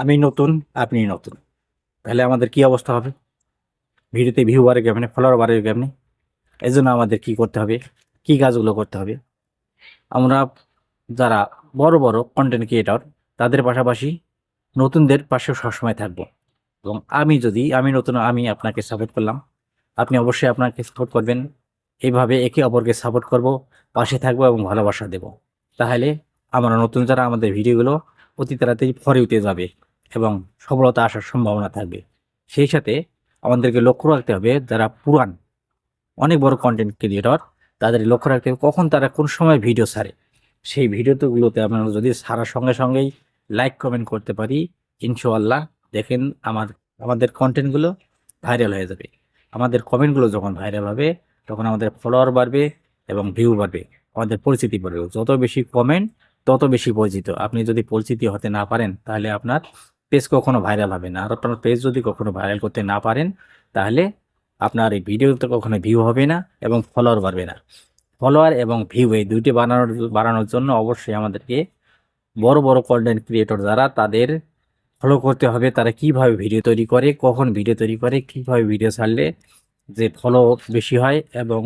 আমি নতুন, আপনি নতুন। তাহলে আমাদের কি অবস্থা হবে? ভিডিওতে ভিউ বাড়ে কেমনে, ফলোয়ার বাড়ে কেমনে? এই জন্য আমাদের কি করতে হবে, কি কাজগুলো করতে হবে? আমরা যারা বড় বড় কন্টেন্ট ক্রিয়েটর, তাদের পাশাপাশি নতুনদের পাশেও সবসময় থাকবো। এবং আমি নতুন, আমি আপনাকে সাপোর্ট করলাম, আপনি অবশ্যই আপনাকে সাপোর্ট করবেন। এইভাবে একে অপরকে সাপোর্ট করব, পাশে থাকবো এবং ভালোবাসা দেব। তাহলে আমরা নতুন যারা, আমাদের ভিডিওগুলো অতি তাড়াতাড়ি ফরে উঠে যাবে এবং সফলতা আসার সম্ভাবনা থাকবে। সেই সাথে আমাদেরকে লক্ষ্য রাখতে হবে, যারা পুরান অনেক বড় কন্টেন্ট ক্রিয়েটর, তাদের লক্ষ্য রাখতে হবে কখন তারা কোন সময় ভিডিও ছাড়ে। সেই ভিডিওগুলোতে আমরা যদি ছাড়ার সঙ্গে সঙ্গেই লাইক কমেন্ট করতে পারি, ইনশাআল্লাহ দেখেন আমাদের কন্টেন্টগুলো ভাইরাল হয়ে যাবে। আমাদের কমেন্টগুলো যখন ভাইরাল হবে, তখন আমাদের ফলোয়ার বাড়বে এবং ভিউ বাড়বে, আমাদের পরিচিতি বাড়বে। যত বেশি কমেন্ট, তত বেশি পরিচিত। আপনি যদি পরিচিতি হতে না পারেন, তাহলে আপনার পেজ কখনো ভাইরাল হবে না। আর আপনার পেজ যদি কখনো ভাইরাল করতে না পারেন, তাহলে আপনার এই ভিডিওতে কখনো ভিউ হবে না এবং ফলোয়ার বাড়বে না। ফলোয়ার এবং ভিউ এই দুইটি বাড়ানোর জন্য অবশ্যই আমাদেরকে বড় বড় কন্টেন্ট ক্রিয়েটর যারা, তাদের ফলো করতে হবে। তারা কিভাবে ভিডিও তৈরি করে, কখন ভিডিও তৈরি করে, কিভাবে ভিডিও ছাড়লে যে ফলো বেশি হয় এবং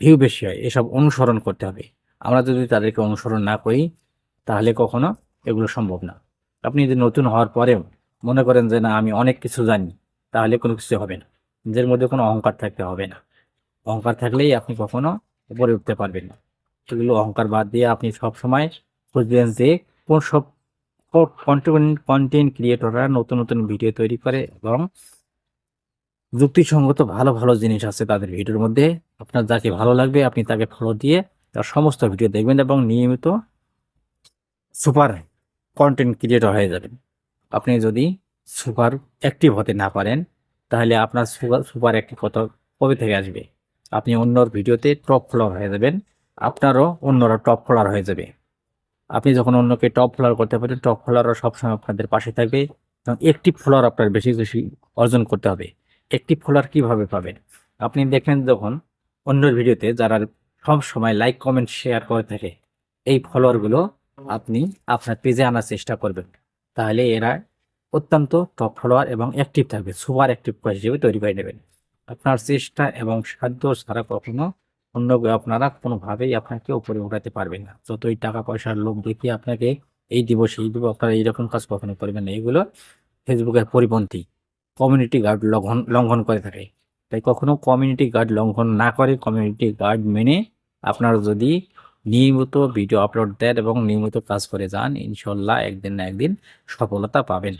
ভিউ বেশি হয়, এসব অনুসরণ করতে হবে। আমরা যদি তাদেরকে অনুসরণ না করি, তাহলে কখনো এগুলো সম্ভব না। আপনি যদি নতুন হওয়ার পরেও মনে করেন যে না আমি অনেক কিছু জানি, তাহলে কোনো কিছু হবে না। নিজের মধ্যে কোনো অহংকার থাকতে হবে না। অহংকার থাকলেই আপনি কখনো উপরে উঠতে পারবেন না। সেগুলো অহংকার বাদ দিয়ে আপনি সবসময় খুঁজবেন যে কোন সব কন্টেন্ট ক্রিয়েটররা নতুন নতুন ভিডিও তৈরি করে এবং যুক্তিসঙ্গত ভালো ভালো জিনিস আছে তাদের ভিডিওর মধ্যে। আপনার যাকে ভালো লাগবে, আপনি তাকে ফলো দিয়ে তার সমস্ত ভিডিও দেখবেন এবং নিয়মিত সুপার কন্টেন্ট ক্রিয়েটর হয়ে যাবেন। আপনি যদি সুপার অ্যাক্টিভ হতে না পারেন, তাহলে আপনার সুপার সুপার অ্যাক্টিভ কত কবে থেকে আসবে? আপনি অন্যর ভিডিওতে টপ ফলোয়ার হয়ে যাবেন, আপনারও অন্যরা টপ ফলোয়ার হয়ে যাবে। আপনি যখন অন্যকে টপ ফলোয়ার করতে পারেন, টপ ফলোয়াররা সবসময় আপনাদের পাশে থাকবে এবং একটিভ ফলোয়ার আপনার বেশি বেশি অর্জন করতে হবে। একটিভ ফলোয়ার কিভাবে পাবেন? আপনি দেখবেন যখন অন্যের ভিডিওতে যারা সব সময় লাইক কমেন্ট শেয়ার করে থাকে, এই ফলোয়ারগুলো আপনি আপনার পেজে আনার চেষ্টা করবেন। তাহলে এরা অত্যন্ত টপ ফলোয়ার এবং অ্যাক্টিভ থাকবে, সুপার অ্যাক্টিভ হিসেবে তৈরি করে নেবেন। আপনার চেষ্টা এবং সাধ্য ছাড়া কখনো অন্য আপনারা কোনোভাবেই আপনাকে উপরে উঠাতে পারবেন না। যতই টাকা পয়সার লোভ দেখিয়ে আপনাকে এই দিব সেই দিব, আপনারা এইরকম কাজ কখনো করবেন না। এগুলো ফেসবুকের পরিপন্থী, কমিউনিটি গার্ড লঙ্ঘন করে থাকে। তাই কখনো কমিউনিটি গার্ড লঙ্ঘন না করে, কমিউনিটি গার্ড মেনে আপনারা যদি নিয়মিত ভিডিও আপলোড দেন এবং নিয়মিত কাজ করে যান, ইনশাল্লাহ একদিন না একদিন সফলতা পাবেন।